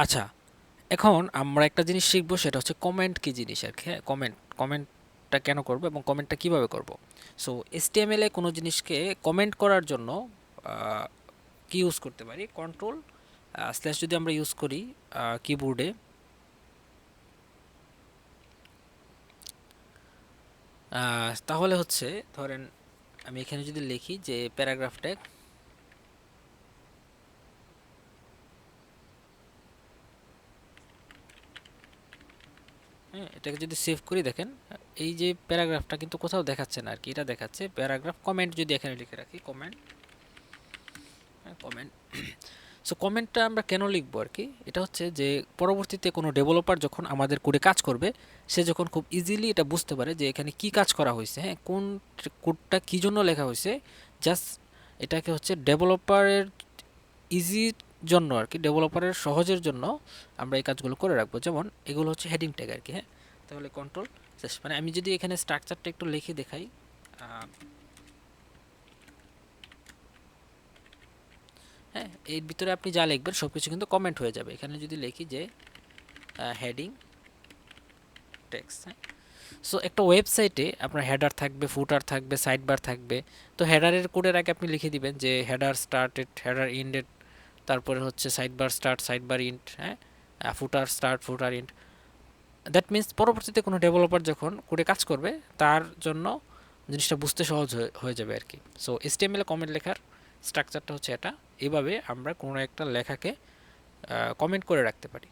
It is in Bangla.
আচ্ছা, এখন আমরা একটা জিনিস শিখবো, সেটা হচ্ছে কমেন্ট কি জিনিস আর কি। হ্যাঁ, কমেন্টটা কেন করব এবং কমেন্টটা কিভাবে করব। সো এসটিএমএল এ কোনো জিনিসকে কমেন্ট করার জন্য আহ, কি ইউজ করতে পারি, কন্ট্রোল স্ল্যাশ যদি আমরা ইউজ করি কিবোর্ডে, তাহলে হচ্ছে ধরেন আমি এখানে যদি লিখি যে প্যারাগ্রাফ ট্যাগ, হ্যাঁ, এটাকে যদি সেভ করি দেখেন এই যে প্যারাগ্রাফটা কিন্তু কোথাও দেখাচ্ছে না আর কি, এটা দেখাচ্ছে প্যারাগ্রাফ কমেন্ট। যদি এখানে লিখে রাখি কমেন্ট, কমেন্ট। সো কমেন্টটা আমরা কেন লিখবো আর কি, এটা হচ্ছে যে পরবর্তীতে কোনো ডেভেলপার যখন আমাদের কোডে কাজ করবে, সে যখন খুব ইজিলি এটা বুঝতে পারে যে এখানে কি কাজ করা হয়েছে, হ্যাঁ, কোন কোডটা কী জন্য লেখা হয়েছে। জাস্ট এটাকে হচ্ছে ডেভেলপারের ইজির জন্য আর কি, ডেভেলপারের সহজের জন্য আমরা এই কাজগুলো করে রাখবো। যেমন এগুলো হচ্ছে হেডিং ট্যাগ আর কি। হ্যাঁ, তাহলে কন্ট্রোল মানে আমি যদি এখানে স্ট্রাকচারটা একটু লিখে দেখাই, হ্যাঁ, এর ভিতরে আপনি যা লিখবেন সব কিছু কিন্তু কমেন্ট হয়ে যাবে। এখানে যদি লিখি যে হেডিং টেক্সট, হ্যাঁ। সো একটা ওয়েবসাইটে আপনার হেডার থাকবে, ফুটার থাকবে, সাইড বার থাকবে। তো হেডারের কোডের আগে আপনি লিখে দিবেন যে হেডার স্টার্টেড, হেডার ইন্ডেড, তারপরে হচ্ছে side bar start, side bar end, হ্যাঁ, footer start, footer end. That means পরবর্তীতে কোনো ডেভেলপার যখন কোডে কাজ করবে, তার জন্য জিনিসটা বুঝতে সহজ হয়ে যাবে আর কি। সো এসটিএমএল কমেন্ট লেখার স্ট্রাকচারটা হচ্ছে এটা। এভাবে আমরা কোনো একটা লেখাকে কমেন্ট করে রাখতে পারি।